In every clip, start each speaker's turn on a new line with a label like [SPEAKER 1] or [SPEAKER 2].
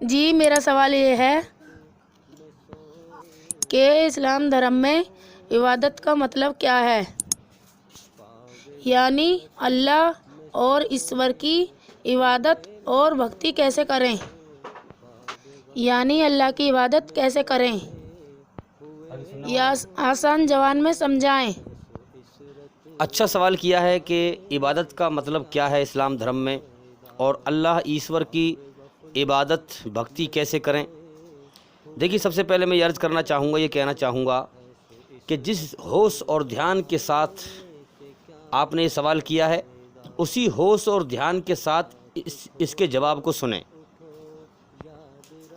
[SPEAKER 1] جی میرا سوال یہ ہے کہ اسلام دھرم میں عبادت کا مطلب کیا ہے؟ یعنی اللہ اور ایشور کی عبادت اور بھکتی کیسے کریں؟ یعنی اللہ کی عبادت کیسے کریں؟ یا آسان زبان میں سمجھائیں۔
[SPEAKER 2] اچھا سوال کیا ہے کہ عبادت کا مطلب کیا ہے اسلام دھرم میں، اور اللہ ایشور کی عبادت بھکتی کیسے کریں۔ دیکھیے، سب سے پہلے میں یہ عرض کرنا چاہوں گا، یہ کہنا چاہوں گا کہ جس ہوش اور دھیان کے ساتھ آپ نے یہ سوال کیا ہے، اسی ہوش اور دھیان کے ساتھ اس کے جواب کو سنیں۔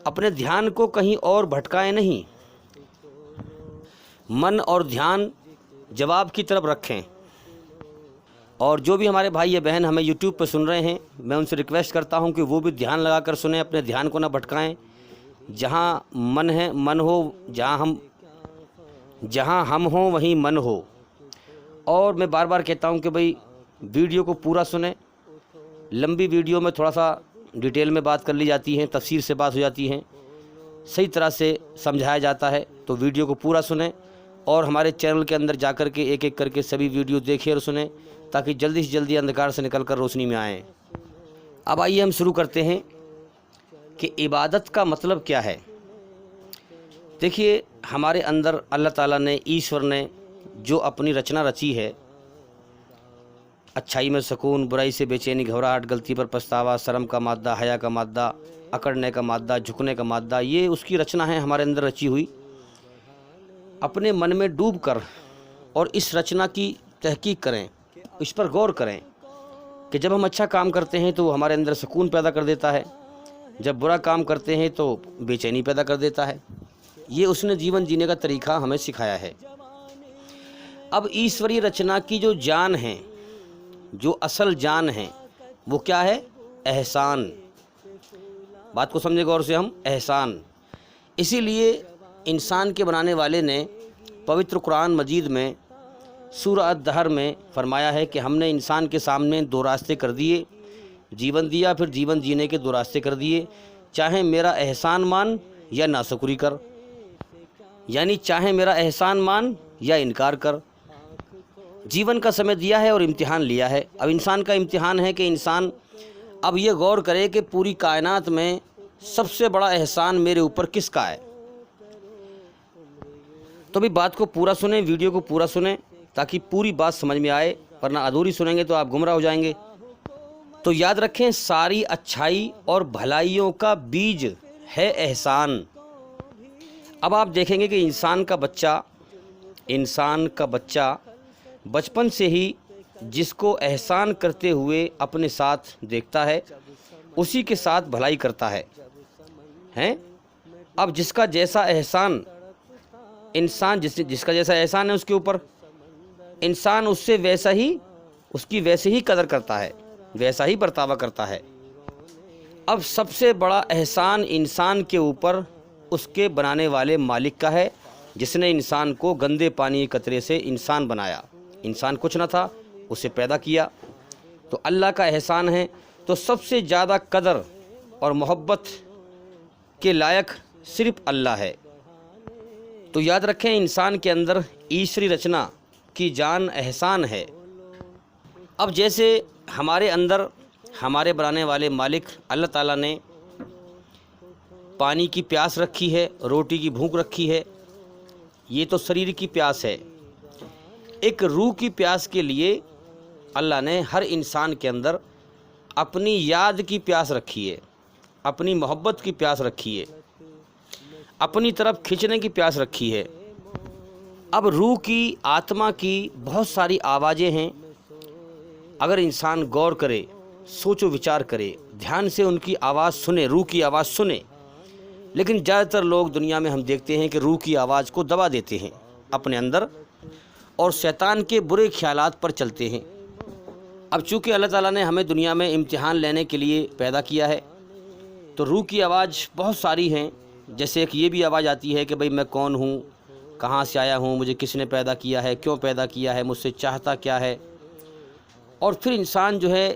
[SPEAKER 2] اپنے دھیان کو کہیں اور بھٹکائیں نہیں، من اور دھیان جواب کی طرف رکھیں۔ اور جو بھی ہمارے بھائی یا بہن ہمیں یوٹیوب پہ سن رہے ہیں، میں ان سے ریکویسٹ کرتا ہوں کہ وہ بھی دھیان لگا کر سنیں، اپنے دھیان کو نہ بھٹکائیں۔ جہاں من ہو، جہاں ہم ہوں وہیں من ہو۔ اور میں بار بار کہتا ہوں کہ بھئی ویڈیو کو پورا سنیں۔ لمبی ویڈیو میں تھوڑا سا ڈیٹیل میں بات کر لی جاتی ہے، تفسیر سے بات ہو جاتی ہے، صحیح طرح سے سمجھایا جاتا ہے، تو ویڈیو کو پورا سنیں اور ہمارے چینل کے اندر جا کر کے ایک ایک کر کے سبھی ویڈیو دیکھیں اور سنیں، تاکہ جلدی سے جلدی اندھکار سے نکل کر روشنی میں آئیں۔ اب آئیے ہم شروع کرتے ہیں کہ عبادت کا مطلب کیا ہے۔ دیکھیے، ہمارے اندر اللہ تعالیٰ نے، ایشور نے جو اپنی رچنا رچی ہے، اچھائی میں سکون، برائی سے بے چینی، گھبراہٹ، غلطی پر پچھتاوا، شرم کا مادہ، حیا کا مادہ، اکڑنے کا مادہ، جھکنے کا مادہ، یہ اس کی رچنا ہے ہمارے اندر رچی ہوئی۔ اپنے من میں ڈوب کر اور اس رچنا کی تحقیق کریں، اس پر غور کریں کہ جب ہم اچھا کام کرتے ہیں تو وہ ہمارے اندر سکون پیدا کر دیتا ہے، جب برا کام کرتے ہیں تو بے چینی پیدا کر دیتا ہے۔ یہ اس نے جیون جینے کا طریقہ ہمیں سکھایا ہے۔ اب ایشوری رچنا کی جو جان ہے، جو اصل جان ہے، وہ کیا ہے؟ احسان۔ بات کو سمجھے غور سے، ہم احسان۔ اسی لیے انسان کے بنانے والے نے پوتر قرآن مجید میں سورہ الدہر میں فرمایا ہے کہ ہم نے انسان کے سامنے دو راستے کر دیے، جیون دیا، پھر جیون جینے کے دو راستے کر دیے، چاہے میرا احسان مان یا ناشکری کر، یعنی چاہے میرا احسان مان یا انکار کر۔ جیون کا سمے دیا ہے اور امتحان لیا ہے۔ اب انسان کا امتحان ہے کہ انسان اب یہ غور کرے کہ پوری کائنات میں سب سے بڑا احسان میرے اوپر کس کا ہے۔ تو بھی بات کو پورا سنیں، ویڈیو کو پورا سنیں، تاکہ پوری بات سمجھ میں آئے، ورنہ ادھوری سنیں گے تو آپ گمراہ ہو جائیں گے۔ تو یاد رکھیں، ساری اچھائی اور بھلائیوں کا بیج ہے احسان۔ اب آپ دیکھیں گے کہ انسان کا بچہ بچپن سے ہی جس کو احسان کرتے ہوئے اپنے ساتھ دیکھتا ہے، اسی کے ساتھ بھلائی کرتا ہے۔ اب جس کا جیسا احسان جس کا جیسا احسان ہے اس کے اوپر، انسان اس سے اس کی ویسے ہی قدر کرتا ہے، ویسا ہی برتاوا کرتا ہے۔ اب سب سے بڑا احسان انسان کے اوپر اس کے بنانے والے مالک کا ہے، جس نے انسان کو گندے پانی کے قطرے سے انسان بنایا۔ انسان کچھ نہ تھا، اسے پیدا کیا، تو اللہ کا احسان ہے۔ تو سب سے زیادہ قدر اور محبت کے لائق صرف اللہ ہے۔ تو یاد رکھیں، انسان کے اندر ایشوری رچنا کی جان احسان ہے۔ اب جیسے ہمارے اندر ہمارے بنانے والے مالک اللہ تعالیٰ نے پانی کی پیاس رکھی ہے، روٹی کی بھوک رکھی ہے، یہ تو شریر کی پیاس ہے۔ ایک روح کی پیاس کے لیے اللہ نے ہر انسان کے اندر اپنی یاد کی پیاس رکھی ہے، اپنی محبت کی پیاس رکھی ہے، اپنی طرف کھینچنے کی پیاس رکھی ہے۔ اب روح کی، آتما کی بہت ساری آوازیں ہیں۔ اگر انسان غور کرے، سوچ و وچار کرے، دھیان سے ان کی آواز سنے، روح کی آواز سنے، لیکن زیادہ تر لوگ دنیا میں ہم دیکھتے ہیں کہ روح کی آواز کو دبا دیتے ہیں اپنے اندر، اور شیطان کے برے خیالات پر چلتے ہیں۔ اب چونکہ اللہ تعالیٰ نے ہمیں دنیا میں امتحان لینے کے لیے پیدا کیا ہے، تو روح کی آواز بہت ساری ہیں۔ جیسے ایک یہ بھی آواز آتی ہے کہ بھئی میں کون ہوں، کہاں سے آیا ہوں، مجھے کس نے پیدا کیا ہے، کیوں پیدا کیا ہے، مجھ سے چاہتا کیا ہے۔ اور پھر انسان جو ہے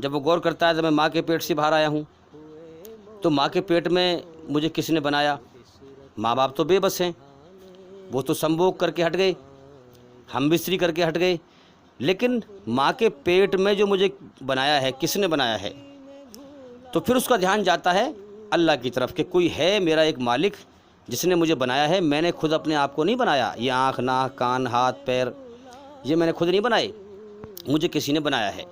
[SPEAKER 2] جب وہ غور کرتا ہے جب میں ماں کے پیٹ سے باہر آیا ہوں تو ماں کے پیٹ میں مجھے کس نے بنایا؟ ماں باپ تو بے بس ہیں، وہ تو سمبھوگ کر کے ہٹ گئے، ہم بستری کر کے ہٹ گئے، لیکن ماں کے پیٹ میں جو مجھے بنایا ہے کس نے بنایا ہے؟ تو پھر اس کا دھیان جاتا ہے اللہ کی طرف کہ کوئی ہے میرا ایک مالک جس نے مجھے بنایا ہے، میں نے خود اپنے آپ کو نہیں بنایا، یہ آنکھ ناک کان ہاتھ پیر یہ میں نے خود نہیں بنائے، مجھے کسی نے بنایا ہے۔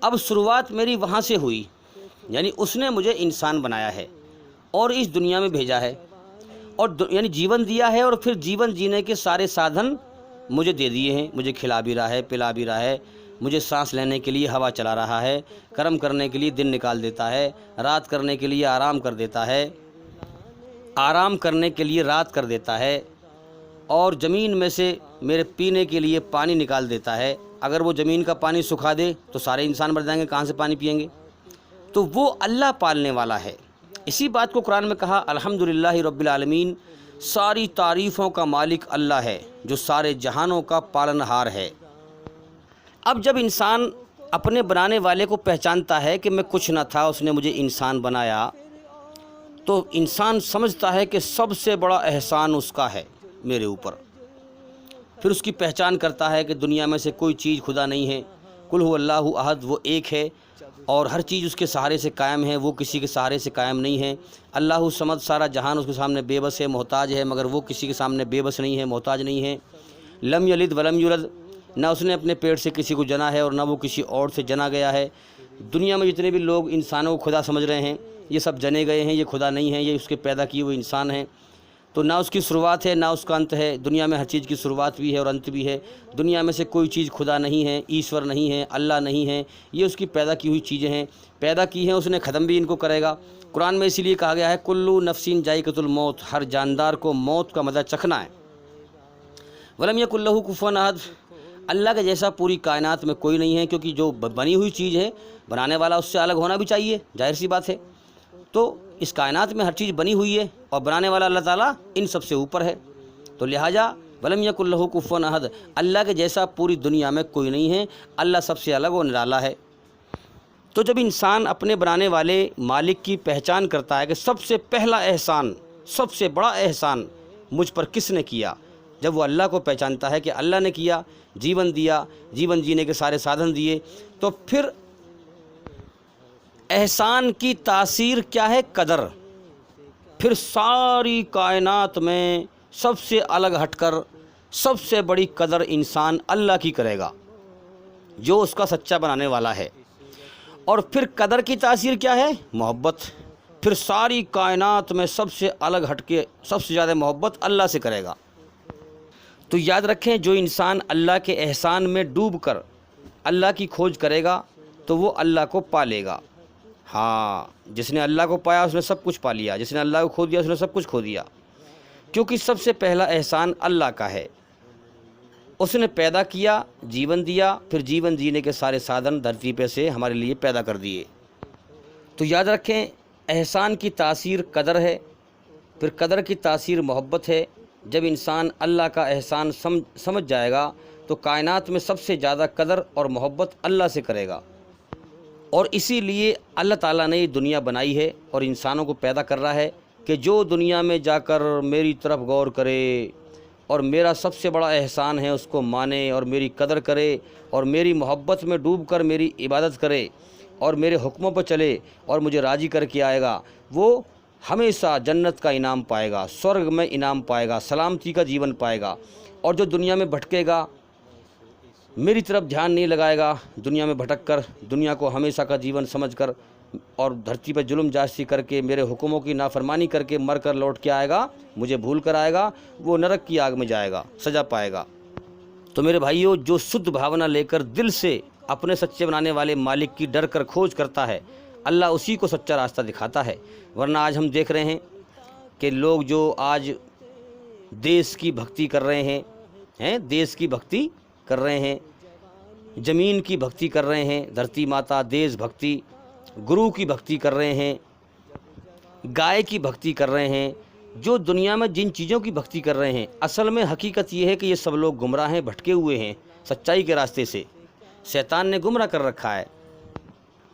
[SPEAKER 2] اب شروعات میری وہاں سے ہوئی، یعنی اس نے مجھے انسان بنایا ہے اور اس دنیا میں بھیجا ہے اور یعنی جیون دیا ہے، اور پھر جیون جینے کے سارے سادھن مجھے دے دیے ہیں، مجھے کھلا بھی رہا ہے پلا بھی رہا ہے، مجھے سانس لینے کے لیے ہوا چلا رہا ہے، کرم کرنے کے لیے دن نکال دیتا ہے، رات کرنے کے لیے آرام کر دیتا ہے، آرام کرنے کے لیے رات کر دیتا ہے، اور زمین میں سے میرے پینے کے لیے پانی نکال دیتا ہے۔ اگر وہ زمین کا پانی سکھا دے تو سارے انسان مر جائیں گے، کہاں سے پانی پئیں گے؟ تو وہ اللہ پالنے والا ہے۔ اسی بات کو قرآن میں کہا الحمدللہ رب العالمین، ساری تعریفوں کا مالک اللہ ہے جو سارے جہانوں کا پالنہار ہے۔ اب جب انسان اپنے بنانے والے کو پہچانتا ہے کہ میں کچھ نہ تھا، اس نے مجھے انسان بنایا، تو انسان سمجھتا ہے کہ سب سے بڑا احسان اس کا ہے میرے اوپر۔ پھر اس کی پہچان کرتا ہے کہ دنیا میں سے کوئی چیز خدا نہیں ہے، قل هو اللہ احد، وہ ایک ہے اور ہر چیز اس کے سہارے سے قائم ہے، وہ کسی کے سہارے سے قائم نہیں ہے۔ اللہ صمد، سارا جہان اس کے سامنے بے بس ہے، محتاج ہے، مگر وہ کسی کے سامنے بے بس نہیں ہے، محتاج نہیں ہے۔ لم یلد ولم یولد، نہ اس نے اپنے پیٹ سے کسی کو جنا ہے اور نہ وہ کسی اور سے جنا گیا ہے۔ دنیا میں جتنے بھی لوگ انسانوں کو خدا سمجھ رہے ہیں یہ سب جنے گئے ہیں، یہ خدا نہیں ہیں، یہ اس کے پیدا کیے ہوئے انسان ہیں۔ تو نہ اس کی شروعات ہے نہ اس کا انت ہے، دنیا میں ہر چیز کی شروعات بھی ہے اور انت بھی ہے۔ دنیا میں سے کوئی چیز خدا نہیں ہے، ایشور نہیں ہے، اللہ نہیں ہے، یہ اس کی پیدا کی ہوئی چیزیں ہیں، پیدا کی ہیں، اس نے ختم بھی ان کو کرے گا۔ قرآن میں اسی لیے کہا گیا ہے کلو نفسین ذائقۃ الموت، ہر جاندار کو موت کا مزہ چکھنا ہے۔ ولم یکن لہ کفوا احد، اللہ کے جیسا پوری کائنات میں کوئی نہیں ہے، کیونکہ جو بنی ہوئی چیز ہے بنانے والا اس سے الگ ہونا بھی چاہیے، ظاہر سی بات ہے۔ تو اس کائنات میں ہر چیز بنی ہوئی ہے اور بنانے والا اللہ تعالیٰ ان سب سے اوپر ہے، تو لہٰذا ولم یکن لہ کفوا احد، اللہ کے جیسا پوری دنیا میں کوئی نہیں ہے، اللہ سب سے الگ و نرالا ہے۔ تو جب انسان اپنے بنانے والے مالک کی پہچان کرتا ہے کہ سب سے پہلا احسان، سب سے بڑا احسان مجھ پر کس نے کیا، جب وہ اللہ کو پہچانتا ہے کہ اللہ نے کیا، جیون دیا، جیون جینے کے سارے سادھن دیے، تو پھر احسان کی تاثیر کیا ہے؟ قدر۔ پھر ساری کائنات میں سب سے الگ ہٹ کر سب سے بڑی قدر انسان اللہ کی کرے گا جو اس کا سچا بنانے والا ہے۔ اور پھر قدر کی تاثیر کیا ہے؟ محبت۔ پھر ساری کائنات میں سب سے الگ ہٹ کے سب سے زیادہ محبت اللہ سے کرے گا۔ تو یاد رکھیں، جو انسان اللہ کے احسان میں ڈوب کر اللہ کی کھوج کرے گا تو وہ اللہ کو پا لے گا۔ ہاں، جس نے اللہ کو پایا اس نے سب کچھ پا لیا، جس نے اللہ کو کھو دیا اس نے سب کچھ کھو دیا، کیونکہ سب سے پہلا احسان اللہ کا ہے۔ اس نے پیدا کیا، جیون دیا، پھر جیون جینے کے سارے سادھن دھرتی پہ سے ہمارے لیے پیدا کر دیے۔ تو یاد رکھیں، احسان کی تاثیر قدر ہے، پھر قدر کی تاثیر محبت ہے۔ جب انسان اللہ کا احسان سمجھ جائے گا تو کائنات میں سب سے زیادہ قدر اور محبت اللہ سے کرے گا۔ اور اسی لیے اللہ تعالیٰ نے یہ دنیا بنائی ہے اور انسانوں کو پیدا کر رہا ہے کہ جو دنیا میں جا کر میری طرف غور کرے اور میرا سب سے بڑا احسان ہے اس کو مانے اور میری قدر کرے اور میری محبت میں ڈوب کر میری عبادت کرے اور میرے حکموں پر چلے اور مجھے راضی کر کے آئے گا، وہ ہمیشہ جنت کا انعام پائے گا، سورگ میں انعام پائے گا، سلامتی کا جیون پائے گا۔ اور جو دنیا میں بھٹکے گا، میری طرف دھیان نہیں لگائے گا، دنیا میں بھٹک کر دنیا کو ہمیشہ کا جیون سمجھ کر اور دھرتی پہ ظلم جاستی کر کے میرے حکموں کی نافرمانی کر کے مر کر لوٹ کے آئے گا، مجھے بھول کر آئے گا، وہ نرک کی آگ میں جائے گا، سزا پائے گا۔ تو میرے بھائیوں، جو شدھ بھاونا لے کر دل سے اپنے سچے بنانے والے مالک کی ڈر کر کھوج کرتا ہے، اللہ اسی کو سچا راستہ دکھاتا ہے۔ ورنہ آج ہم دیکھ رہے ہیں کہ لوگ جو آج دیس کی بھکتی کر رہے ہیں، دیس کی بھکتی کر رہے ہیں، زمین کی بھکتی کر رہے ہیں، دھرتی ماتا، دیش بھکتی، گرو کی بھکتی کر رہے ہیں، گائے کی بھکتی کر رہے ہیں، جو دنیا میں جن چیزوں کی بھکتی کر رہے ہیں، اصل میں حقیقت یہ ہے کہ یہ سب لوگ گمراہ ہیں، بھٹکے ہوئے ہیں سچائی کے راستے سے، شیطان نے گمراہ کر رکھا ہے۔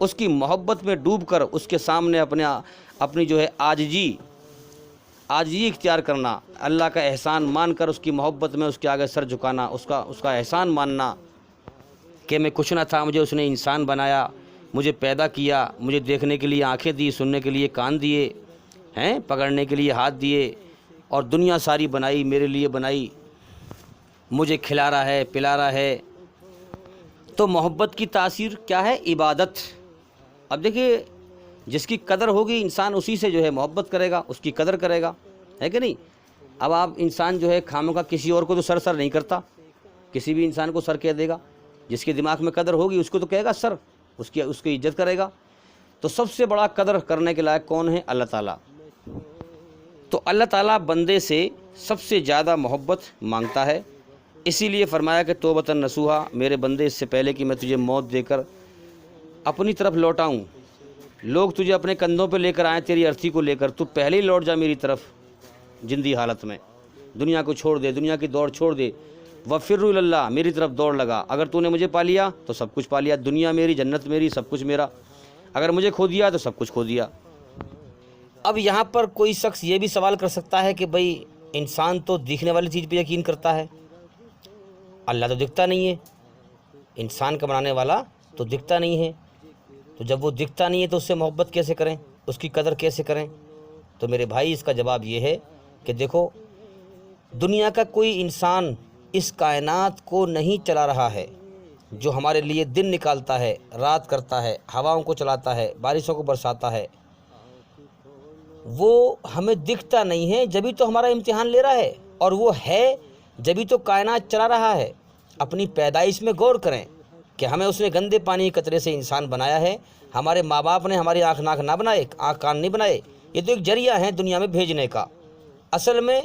[SPEAKER 2] اس کی محبت میں ڈوب کر اس کے سامنے اپنی جو ہے عاجزی اختیار کرنا، اللہ کا احسان مان کر اس کی محبت میں اس کے آگے سر جھکانا، اس کا احسان ماننا کہ میں کچھ نہ تھا، مجھے اس نے انسان بنایا، مجھے پیدا کیا، مجھے دیکھنے کے لیے آنکھیں دی، سننے کے لیے کان دیے ہیں، پکڑنے کے لیے ہاتھ دیے، اور دنیا ساری بنائی، میرے لیے بنائی، مجھے کھلا رہا ہے، پلا رہا ہے۔ تو محبت کی تاثیر کیا ہے؟ عبادت۔ اب دیکھیے، جس کی قدر ہوگی انسان اسی سے جو ہے محبت کرے گا، اس کی قدر کرے گا، ہے کہ نہیں؟ اب آپ انسان جو ہے خامہ کا کسی اور کو تو سر نہیں کرتا، کسی بھی انسان کو سر کہہ دے گا، جس کے دماغ میں قدر ہوگی اس کو تو کہے گا سر، اس کی عزت کرے گا۔ تو سب سے بڑا قدر کرنے کے لائق کون ہے؟ اللہ تعالیٰ۔ تو اللہ تعالیٰ بندے سے سب سے زیادہ محبت مانگتا ہے، اسی لیے فرمایا کہ توبۃ نصوحا، میرے بندے اس سے پہلے کہ میں تجھے موت دے کر اپنی طرف لوٹاؤں، لوگ تجھے اپنے کندھوں پہ لے کر آئیں تیری ارتھی کو لے کر، تو پہلے ہی لوٹ جا میری طرف زندگی حالت میں، دنیا کو چھوڑ دے، دنیا کی دوڑ چھوڑ دے، وفر اللہ، میری طرف دوڑ لگا۔ اگر تو نے مجھے پا لیا تو سب کچھ پا لیا، دنیا میری، جنت میری، سب کچھ میرا، اگر مجھے کھو دیا تو سب کچھ کھو دیا۔ اب یہاں پر کوئی شخص یہ بھی سوال کر سکتا ہے کہ بھئی انسان تو دکھنے والی چیز پہ یقین کرتا ہے، اللہ تو دکھتا نہیں ہے، انسان کا بنانے والا تو دکھتا نہیں ہے، تو جب وہ دکھتا نہیں ہے تو اس سے محبت کیسے کریں، اس کی قدر کیسے کریں؟ تو میرے بھائی اس کا جواب یہ ہے کہ دیکھو، دنیا کا کوئی انسان اس کائنات کو نہیں چلا رہا ہے، جو ہمارے لیے دن نکالتا ہے، رات کرتا ہے، ہواؤں کو چلاتا ہے، بارشوں کو برساتا ہے، وہ ہمیں دکھتا نہیں ہے، جبھی تو ہمارا امتحان لے رہا ہے، اور وہ ہے جبھی تو کائنات چلا رہا ہے۔ اپنی پیدائش میں غور کریں کہ ہمیں اس نے گندے پانی کے قطرے سے انسان بنایا ہے، ہمارے ماں باپ نے ہماری آنکھ ناک نہ بنائے، آنکھ کان نہیں بنائے، یہ تو ایک ذریعہ ہے دنیا میں بھیجنے کا۔ اصل میں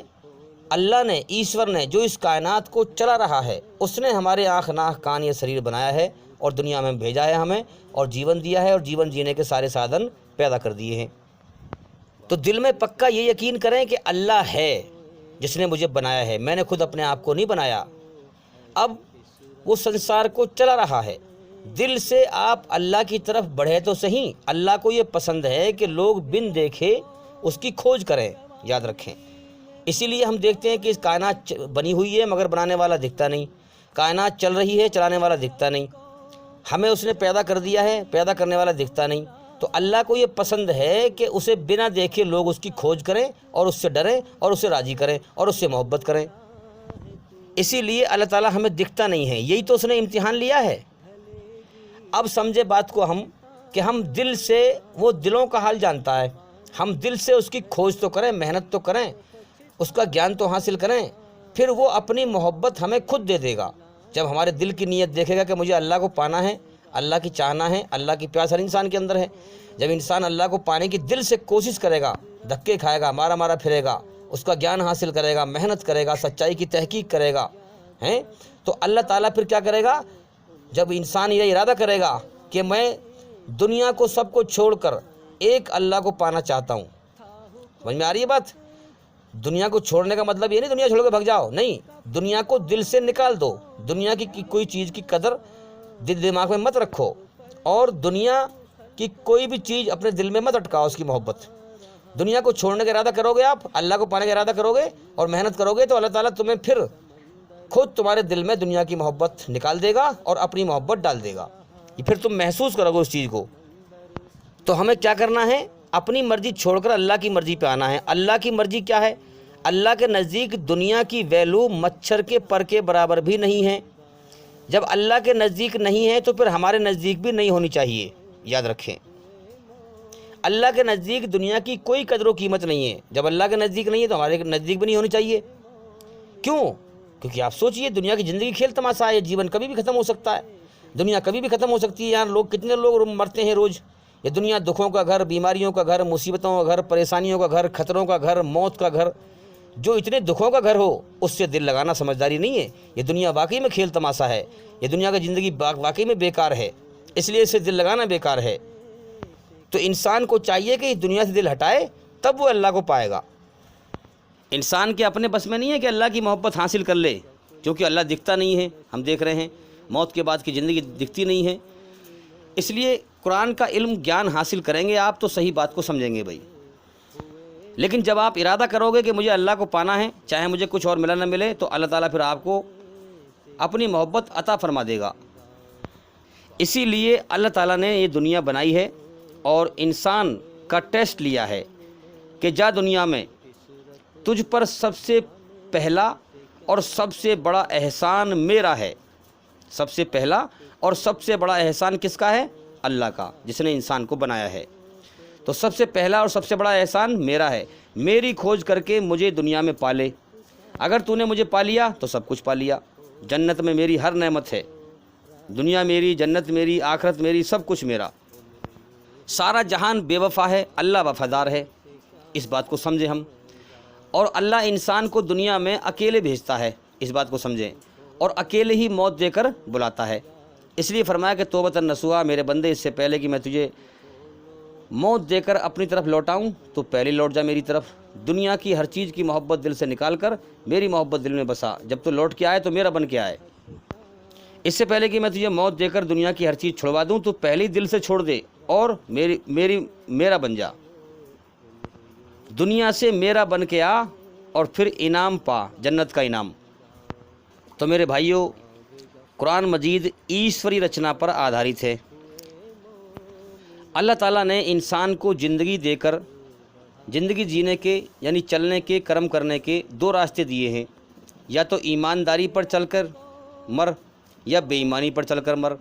[SPEAKER 2] اللہ نے، ایشور نے جو اس کائنات کو چلا رہا ہے، اس نے ہمارے آنکھ ناک کان یہ شریر بنایا ہے اور دنیا میں بھیجا ہے ہمیں، اور جیون دیا ہے، اور جیون جینے کے سارے سادھن پیدا کر دیے ہیں۔ تو دل میں پکا یہ یقین کریں کہ اللہ ہے جس نے مجھے بنایا ہے، میں نے خود اپنے آپ کو نہیں بنایا۔ اب وہ سنسار کو چلا رہا ہے، دل سے آپ اللہ کی طرف بڑھے تو صحیح۔ اللہ کو یہ پسند ہے کہ لوگ بن دیکھے اس کی کھوج کریں، یاد رکھیں۔ اسی لیے ہم دیکھتے ہیں کہ اس کائنات بنی ہوئی ہے مگر بنانے والا دکھتا نہیں، کائنات چل رہی ہے چلانے والا دکھتا نہیں، ہمیں اس نے پیدا کر دیا ہے، پیدا کرنے والا دکھتا نہیں۔ تو اللہ کو یہ پسند ہے کہ اسے بنا دیکھے لوگ اس کی کھوج کریں، اور اس سے ڈریں، اور اسے راضی کریں، اور اس سے محبت کریں۔ اسی لیے اللہ تعالیٰ ہمیں دکھتا نہیں ہے، یہی تو اس نے امتحان لیا ہے۔ اب سمجھے بات کو ہم کہ ہم دل سے، وہ دلوں کا حال جانتا ہے، ہم دل سے اس کی کھوج تو کریں، محنت تو کریں، اس کا گیان تو حاصل کریں، پھر وہ اپنی محبت ہمیں خود دے دے گا۔ جب ہمارے دل کی نیت دیکھے گا کہ مجھے اللہ کو پانا ہے، اللہ کی چاہنا ہے، اللہ کی پیاس ہر انسان کے اندر ہے، جب انسان اللہ کو پانے کی دل سے کوشش کرے گا، دھکے کھائے گا، مارا مارا پھرے گا، اس کا گیان حاصل کرے گا، محنت کرے گا، سچائی کی تحقیق کرے گا، ہیں، تو اللہ تعالیٰ پھر کیا کرے گا؟ جب انسان یہ ارادہ کرے گا کہ میں دنیا کو سب کو چھوڑ کر ایک اللہ کو پانا چاہتا ہوں، سمجھ میں آ رہی ہے بات؟ دنیا کو چھوڑنے کا مطلب یہ نہیں دنیا چھوڑ کے بھگ جاؤ، نہیں، دنیا کو دل سے نکال دو، دنیا کی کوئی چیز کی قدر دل دماغ میں مت رکھو، اور دنیا کی کوئی بھی چیز اپنے دل میں مت اٹکاؤ اس کی محبت۔ دنیا کو چھوڑنے کا ارادہ کرو گے، آپ اللہ کو پانے کا ارادہ کرو گے اور محنت کرو گے، تو اللہ تعالیٰ تمہیں پھر خود تمہارے دل میں دنیا کی محبت نکال دے گا اور اپنی محبت ڈال دے گا، یہ پھر تم محسوس کرو گے اس چیز کو۔ تو ہمیں کیا کرنا ہے؟ اپنی مرضی چھوڑ کر اللہ کی مرضی پہ آنا ہے۔ اللہ کی مرضی کیا ہے؟ اللہ کے نزدیک دنیا کی ویلو مچھر کے پر کے برابر بھی نہیں ہے۔ جب اللہ کے نزدیک نہیں ہے تو پھر ہمارے نزدیک بھی نہیں ہونی چاہیے، یاد رکھیں۔ اللہ کے نزدیک دنیا کی کوئی قدر و قیمت نہیں ہے، جب اللہ کے نزدیک نہیں ہے تو ہمارے نزدیک بھی نہیں ہونی چاہیے۔ کیوں؟ کیونکہ آپ سوچئے دنیا کی زندگی کھیل تماشا ہے، جیون کبھی بھی ختم ہو سکتا ہے، دنیا کبھی بھی ختم ہو سکتی ہے۔ یہاں لوگ کتنے لوگ مرتے ہیں روز۔ یہ دنیا دکھوں کا گھر، بیماریوں کا گھر، مصیبتوں کا گھر، پریشانیوں کا گھر، خطروں کا گھر، موت کا گھر۔ جو اتنے دکھوں کا گھر ہو اس سے دل لگانا سمجھداری نہیں ہے۔ یہ دنیا واقعی میں کھیل تماشا ہے، یہ دنیا کی زندگی واقعی میں بیکار ہے، اس لیے اسے دل لگانا بیکار ہے۔ تو انسان کو چاہیے کہ اس دنیا سے دل ہٹائے، تب وہ اللہ کو پائے گا۔ انسان کے اپنے بس میں نہیں ہے کہ اللہ کی محبت حاصل کر لے، کیونکہ اللہ دکھتا نہیں ہے، ہم دیکھ رہے ہیں موت کے بعد کی زندگی دکھتی نہیں ہے۔ اس لیے قرآن کا علم گیان حاصل کریں گے آپ تو صحیح بات کو سمجھیں گے بھائی. لیکن جب آپ ارادہ کرو گے کہ مجھے اللہ کو پانا ہے چاہے مجھے کچھ اور ملا نہ ملے تو اللہ تعالیٰ پھر آپ کو اپنی محبت عطا فرما دے گا. اسی لیے اللہ تعالیٰ نے یہ دنیا بنائی ہے اور انسان کا ٹیسٹ لیا ہے کہ جا دنیا میں تجھ پر سب سے پہلا اور سب سے بڑا احسان میرا ہے. سب سے پہلا اور سب سے بڑا احسان کس کا ہے؟ اللہ کا، جس نے انسان کو بنایا ہے. تو سب سے پہلا اور سب سے بڑا احسان میرا ہے. میری کھوج کر کے مجھے دنیا میں پالے. اگر تو نے مجھے پا لیا تو سب کچھ پا لیا. جنت میں میری ہر نعمت ہے، دنیا میری، جنت میری، آخرت میری، سب کچھ میرا. سارا جہان بے وفا ہے، اللہ وفادار ہے. اس بات کو سمجھیں ہم. اور اللہ انسان کو دنیا میں اکیلے بھیجتا ہے، اس بات کو سمجھیں، اور اکیلے ہی موت دے کر بلاتا ہے. اس لیے فرمایا کہ توبۃ نصوحا، میرے بندے اس سے پہلے کہ میں تجھے موت دے کر اپنی طرف لوٹاؤں تو پہلے لوٹ جا میری طرف. دنیا کی ہر چیز کی محبت دل سے نکال کر میری محبت دل میں بسا. جب تو لوٹ کے آئے تو میرا بن کے آئے. اس سے پہلے کہ میں تجھے موت دے کر دنیا کی ہر چیز چھڑوا دوں تو پہلے ہی دل سے چھوڑ دے اور میرا بن جا. دنیا سے میرا بن کے آ اور پھر انعام پا، جنت کا انعام. تو میرے بھائیوں، قرآن مجید ایشوری رچنا پر آدھارت ہے. اللہ تعالیٰ نے انسان کو زندگی دے کر زندگی جینے کے یعنی چلنے کے، کرم کرنے کے دو راستے دیے ہیں. یا تو ایمانداری پر چل کر مر یا بے ایمانی پر چل کر مر.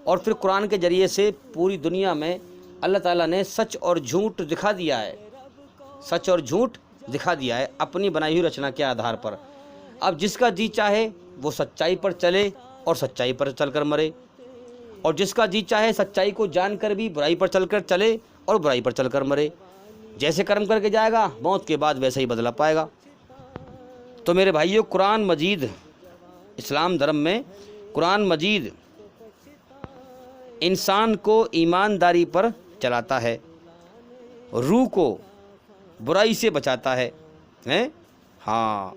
[SPEAKER 2] اور پھر قرآن کے ذریعے سے پوری دنیا میں اللہ تعالیٰ نے سچ اور جھوٹ دکھا دیا ہے. سچ اور جھوٹ دکھا دیا ہے اپنی بنائی ہوئی رچنا کے آدھار پر. اب جس کا جی چاہے وہ سچائی پر چلے اور سچائی پر چل کر مرے، اور جس کا جی چاہے سچائی کو جان کر بھی برائی پر چل کر چلے اور برائی پر چل کر مرے. جیسے کرم کر کے جائے گا موت کے بعد ویسے ہی بدلہ پائے گا. تو میرے بھائیوں، قرآن مجید اسلام دھرم میں قرآن مجید انسان کو ایمانداری پر چلاتا ہے، روح کو برائی سے بچاتا ہے. ہاں،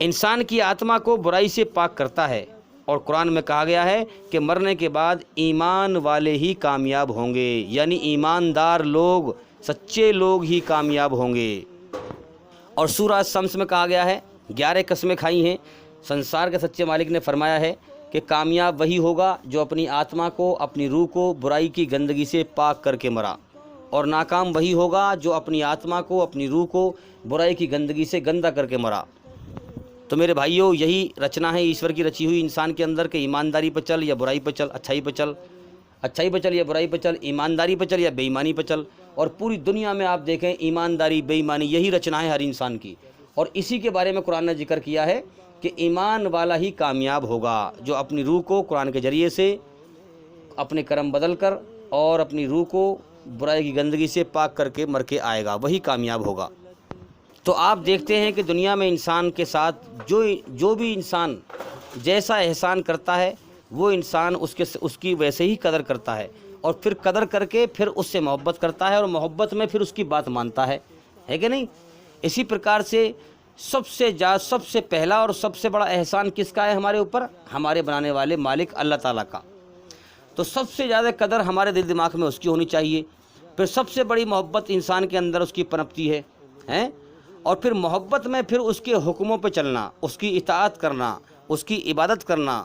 [SPEAKER 2] انسان کی آتما کو برائی سے پاک کرتا ہے. اور قرآن میں کہا گیا ہے کہ مرنے کے بعد ایمان والے ہی کامیاب ہوں گے، یعنی ایماندار لوگ، سچے لوگ ہی کامیاب ہوں گے. اور سورہ شمس میں کہا گیا ہے، 11 قسمیں کھائی ہیں. سنسار کے سچے مالک نے فرمایا ہے کہ کامیاب وہی ہوگا جو اپنی آتما کو، اپنی روح کو برائی کی گندگی سے پاک کر کے مرا، اور ناکام وہی ہوگا جو اپنی آتما کو، اپنی روح کو برائی کی گندگی سے گندا کر کے مرا. تو میرے بھائیوں، یہی رچنا ہے ایشور کی رچی ہوئی انسان کے اندر کہ ایمانداری پہ چل یا برائی پہ چل، اچھائی پہ چل، اچھائی پہ چل یا برائی پہ چل، ایمانداری پہ چل یا بے ایمانی پہ چل. اور پوری دنیا میں آپ دیکھیں ایمانداری، بے ایمانی، یہی رچنا ہے ہر انسان کی. اور اسی کے بارے میں قرآن نے ذکر کیا ہے کہ ایمان والا ہی کامیاب ہوگا جو اپنی روح کو قرآن کے ذریعے سے اپنے کرم بدل کر اور اپنی روح کو برائی کی گندگی سے پاک کر کے مر کے آئے گا، وہی کامیاب ہوگا. تو آپ دیکھتے ہیں کہ دنیا میں انسان کے ساتھ جو بھی انسان جیسا احسان کرتا ہے وہ انسان اس کی ویسے ہی قدر کرتا ہے، اور پھر قدر کر کے پھر اس سے محبت کرتا ہے، اور محبت میں پھر اس کی بات مانتا ہے کہ نہیں؟ اسی پرکار سے سب سے پہلا اور سب سے بڑا احسان کس کا ہے ہمارے اوپر؟ ہمارے بنانے والے مالک اللہ تعالیٰ کا. تو سب سے زیادہ قدر ہمارے دل دماغ میں اس کی ہونی چاہیے. پھر سب سے بڑی محبت انسان کے اندر اس کی پنپتی ہے. اور پھر محبت میں پھر اس کے حکموں پہ چلنا، اس کی اطاعت کرنا، اس کی عبادت کرنا،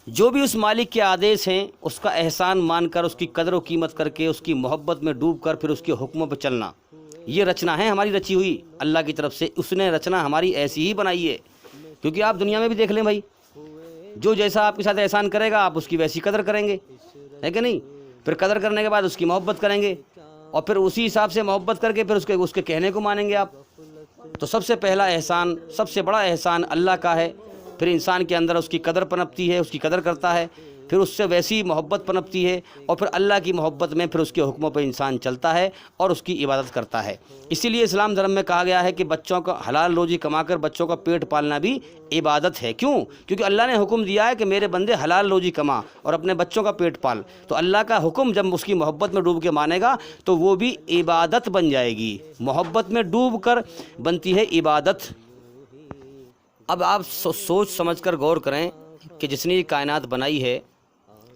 [SPEAKER 2] جو بھی اس مالک کے آدیش ہیں اس کا احسان مان کر، اس کی قدر و قیمت کر کے، اس کی محبت میں ڈوب کر پھر اس کے حکموں پہ چلنا. یہ رچنا ہے ہماری رچی ہوئی اللہ کی طرف سے. اس نے رچنا ہماری ایسی ہی بنائی ہے. کیونکہ آپ دنیا میں بھی دیکھ لیں بھائی، جو جیسا آپ کے ساتھ احسان کرے گا آپ اس کی ویسی قدر کریں گے، ہے کہ نہیں؟ پھر قدر کرنے کے بعد اس کی محبت کریں گے، اور پھر اسی حساب سے محبت کر کے پھر اس کے کہنے کو مانیں گے آپ. تو سب سے پہلا احسان، سب سے بڑا احسان اللہ کا ہے. پھر انسان کے اندر اس کی قدر پنپتی ہے، اس کی قدر کرتا ہے، پھر اس سے ویسی محبت پنپتی ہے، اور پھر اللہ کی محبت میں پھر اس کے حکموں پہ انسان چلتا ہے اور اس کی عبادت کرتا ہے. اسی لیے اسلام دھرم میں کہا گیا ہے کہ بچوں کا حلال روزی کما کر بچوں کا پیٹ پالنا بھی عبادت ہے. کیوں؟ کیونکہ اللہ نے حکم دیا ہے کہ میرے بندے حلال روزی کما اور اپنے بچوں کا پیٹ پال. تو اللہ کا حکم جب اس کی محبت میں ڈوب کے مانے گا تو وہ بھی عبادت بن جائے گی. محبت میں ڈوب کر بنتی ہے عبادت. اب آپ سوچ سمجھ کر غور کریں کہ جس نے یہ کائنات بنائی ہے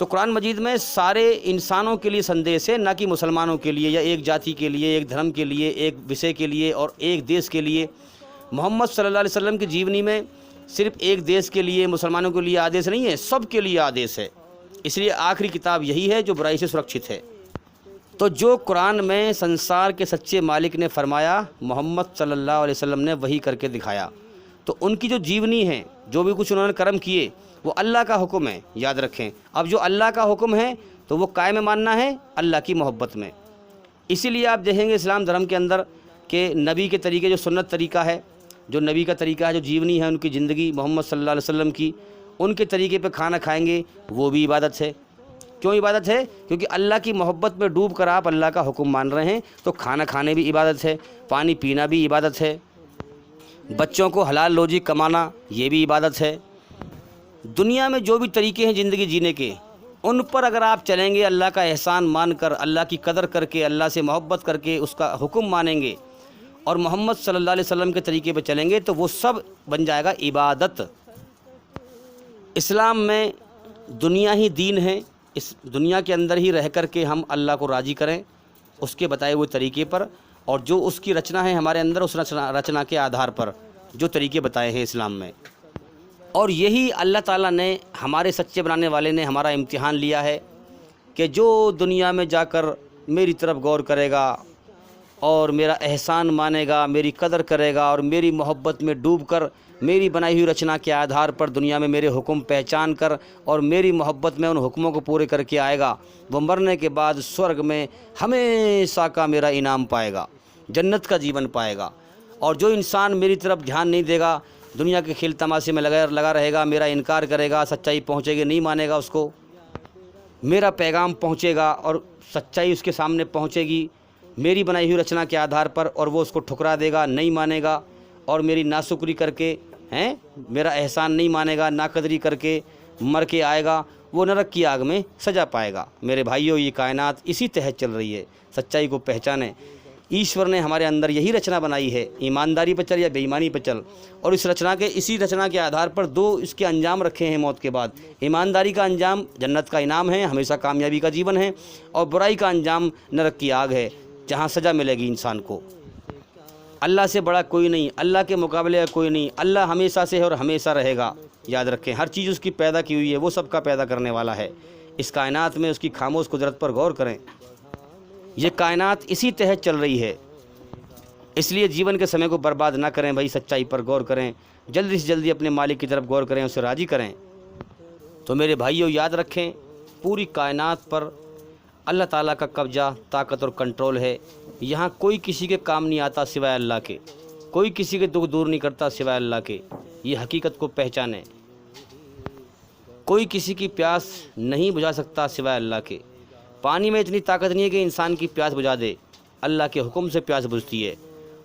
[SPEAKER 2] تو قرآن مجید میں سارے انسانوں کے لیے سندیش ہے، نہ کہ مسلمانوں کے لیے یا ایک جاتی کے لیے، ایک دھرم کے لیے، ایک وشے کے لیے اور ایک دیش کے لیے۔ محمد صلی اللہ علیہ وسلم کی جیونی میں صرف ایک دیش کے لیے، مسلمانوں کے لیے آدیش نہیں ہے، سب کے لیے آدیش ہے۔ اس لیے آخری کتاب یہی ہے جو برائی سے سرکشت ہے۔ تو جو قرآن میں سنسار کے سچے مالک نے فرمایا، محمد صلی اللہ علیہ وسلم نے وہی کر کے دکھایا۔ تو ان کی جو جیونی ہے، جو بھی کچھ انہوں نے کرم کیے، وہ اللہ کا حکم ہے، یاد رکھیں۔ اب جو اللہ کا حکم ہے تو وہ قائم ماننا ہے اللہ کی محبت میں۔ اسی لیے آپ دیکھیں گے اسلام دھرم کے اندر کہ نبی کے طریقے، جو سنت طریقہ ہے، جو نبی کا طریقہ ہے، جو جیونی ہے ان کی زندگی محمد صلی اللہ علیہ وسلم کی، ان کے طریقے پہ کھانا کھائیں گے، وہ بھی عبادت ہے۔ کیوں عبادت ہے؟ کیونکہ اللہ کی محبت میں ڈوب کر آپ اللہ کا حکم مان رہے ہیں، تو کھانا کھانے بھی عبادت ہے، پانی پینا بھی عبادت ہے، بچوں کو حلال روزی کمانا یہ بھی عبادت ہے۔ دنیا میں جو بھی طریقے ہیں زندگی جینے کے، ان پر اگر آپ چلیں گے، اللہ کا احسان مان کر، اللہ کی قدر کر کے، اللہ سے محبت کر کے اس کا حکم مانیں گے اور محمد صلی اللہ علیہ وسلم کے طریقے پہ چلیں گے، تو وہ سب بن جائے گا عبادت۔ اسلام میں دنیا ہی دین ہے، اس دنیا کے اندر ہی رہ کر کے ہم اللہ کو راضی کریں اس کے بتائے ہوئے طریقے پر، اور جو اس کی رچنا ہے ہمارے اندر، اس رچنا کے آدھار پر جو طریقے بتائے ہیں اسلام میں۔ اور یہی اللہ تعالیٰ نے، ہمارے سچے بنانے والے نے ہمارا امتحان لیا ہے کہ جو دنیا میں جا کر میری طرف غور کرے گا اور میرا احسان مانے گا، میری قدر کرے گا اور میری محبت میں ڈوب کر میری بنائی ہوئی رچنا کے آدھار پر دنیا میں میرے حکم پہچان کر اور میری محبت میں ان حکموں کو پورے کر کے آئے گا، وہ مرنے کے بعد سورگ میں ہمیشہ کا میرا انعام پائے گا، جنت کا جیون پائے گا۔ اور جو انسان میری طرف دھیان نہیں دے گا، دنیا کے کھیل تماشے میں لگا رہے گا، میرا انکار کرے گا، سچائی پہنچے گی نہیں مانے گا، اس کو میرا پیغام پہنچے گا اور سچائی اس کے سامنے پہنچے گی میری بنائی ہوئی رچنا کے آدھار پر، اور وہ اس کو ٹھکرا دے گا، نہیں مانے گا اور میری ناشکری کر کے میرا احسان نہیں مانے گا، ناقدری کر کے مر کے آئے گا، وہ نرک کی آگ میں سجا پائے گا۔ میرے بھائیوں، یہ کائنات اسی تحت چل رہی ہے، سچائی کو پہچانیں۔ ایشور نے ہمارے اندر یہی رچنا بنائی ہے، ایمانداری پہ چل یا بے ایمانی پہ چل، اور اسی رچنا کے آدھار پر دو اس کے انجام رکھے ہیں موت کے بعد۔ ایمانداری کا انجام جنت کا انعام ہے، ہمیشہ کامیابی کا جیون ہے، اور برائی کا انجام نرک کی آگ ہے جہاں سزا ملے گی انسان کو۔ اللہ سے بڑا کوئی نہیں، اللہ کے مقابلے کوئی نہیں، اللہ ہمیشہ سے ہے اور ہمیشہ رہے گا، یاد رکھیں۔ ہر چیز اس کی پیدا کی ہوئی ہے، وہ سب کا پیدا کرنے والا ہے۔ اس کائنات میں اس کی خاموش قدرت پر غور کریں، یہ کائنات اسی تحت چل رہی ہے۔ اس لیے جیون کے سمے کو برباد نہ کریں بھائی، سچائی پر غور کریں، جلدی سے جلدی اپنے مالک کی طرف غور کریں، اسے راضی کریں۔ تو میرے بھائیوں، یاد رکھیں، پوری کائنات پر اللہ تعالیٰ کا قبضہ، طاقت اور کنٹرول ہے۔ یہاں کوئی کسی کے کام نہیں آتا سوائے اللہ کے، کوئی کسی کے دکھ دور نہیں کرتا سوائے اللہ کے۔ یہ حقیقت کو پہچانیں۔ کوئی کسی کی پیاس نہیں بجھا سکتا سوائے اللہ کے۔ پانی میں اتنی طاقت نہیں ہے کہ انسان کی پیاس بجھا دے، اللہ کے حکم سے پیاس بجھتی ہے۔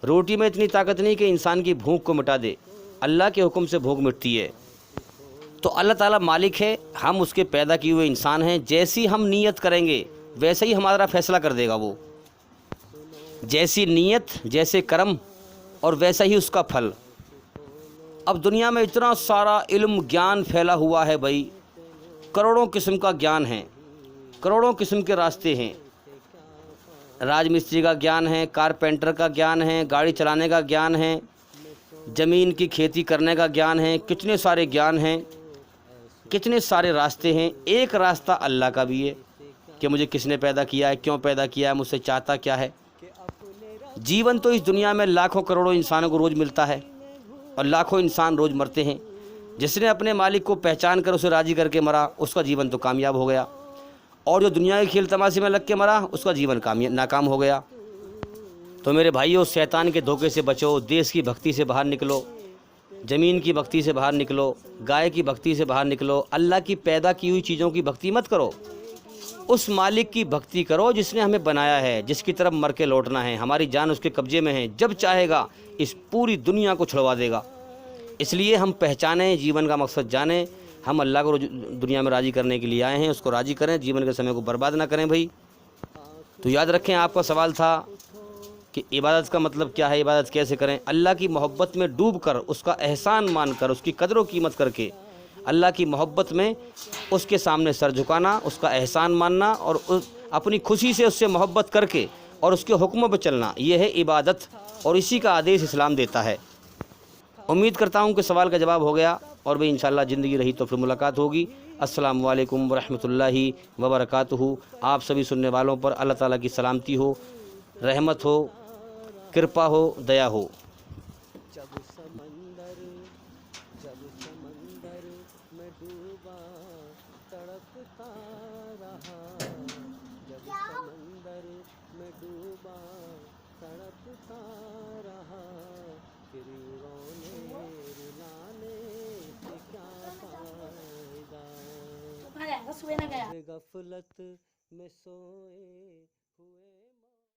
[SPEAKER 2] روٹی میں اتنی طاقت نہیں کہ انسان کی بھوک کو مٹا دے، اللہ کے حکم سے بھوک مٹتی ہے۔ تو اللہ تعالیٰ مالک ہے، ہم اس کے پیدا کیے ہوئے انسان ہیں۔ جیسی ہم نیت کریں گے ویسے ہی ہمارا فیصلہ کر دے گا وہ، جیسی نیت، جیسے کرم، اور ویسا ہی اس کا پھل۔ اب دنیا میں اتنا سارا علم، گیان پھیلا ہوا ہے بھائی، کروڑوں قسم کا گیان ہے، کروڑوں قسم کے راستے ہیں۔ راج مستری کا گیان ہے، کارپینٹر کا گیان ہے، گاڑی چلانے کا گیان ہے، زمین کی کھیتی کرنے کا گیان ہے، کتنے سارے گیان ہیں، کتنے سارے راستے ہیں۔ ایک راستہ اللہ کا بھی ہے کہ مجھے کس نے پیدا کیا ہے، کیوں پیدا کیا ہے، مجھ سے چاہتا کیا ہے۔ جیون تو اس دنیا میں لاکھوں کروڑوں انسانوں کو روز ملتا ہے اور لاکھوں انسان روز مرتے ہیں۔ جس نے اپنے مالک کو پہچان کر اسے راضی کر کے مرا، اس کا جیون تو کامیاب ہو گیا، اور جو دنیا کے کھیل تماشے میں لگ کے مرا، اس کا جیون ناکام ہو گیا۔ تو میرے بھائیوں، شیطان کے دھوکے سے بچو، دیش کی بھکتی سے باہر نکلو، زمین کی بھکتی سے باہر نکلو، گائے کی بھکتی سے باہر نکلو۔ اللہ کی پیدا کی ہوئی چیزوں کی بھکتی مت کرو، اس مالک کی بھکتی کرو جس نے ہمیں بنایا ہے، جس کی طرف مر کے لوٹنا ہے۔ ہماری جان اس کے قبضے میں ہے، جب چاہے گا اس پوری دنیا کو چھڑوا دے گا۔ اس لیے ہم پہچانیں، جیون کا مقصد جانیں۔ ہم اللہ کو دنیا میں راضی کرنے کے لیے آئے ہیں، اس کو راضی کریں، جیون کے سمے کو برباد نہ کریں بھائی۔ تو یاد رکھیں، آپ کا سوال تھا کہ عبادت کا مطلب کیا ہے، عبادت کیسے کریں۔ اللہ کی محبت میں ڈوب کر، اس کا احسان مان کر، اس کی قدر و قیمت کر کے اللہ کی محبت میں اس کے سامنے سر جھکانا، اس کا احسان ماننا اور اپنی خوشی سے اس سے محبت کر کے اور اس کے حکموں پہ چلنا، یہ ہے عبادت، اور اسی کا آدیش اسلام دیتا ہے۔ امید کرتا ہوں کہ سوال کا جواب ہو گیا، اور بھی انشاءاللہ زندگی رہی تو پھر ملاقات ہوگی۔ السلام علیکم ورحمۃ اللہ وبرکاتہ۔ آپ سبھی سننے والوں پر اللہ تعالیٰ کی سلامتی ہو، رحمت ہو، کرپا ہو، دیا ہو۔ جب سمندر میں ڈوبا تڑپتا رہا، جب سمندر میں ڈوبا تڑپتا رہا، پھر رونے رلانے سے کیا فائدہ، غفلت میں سوئے ہوئے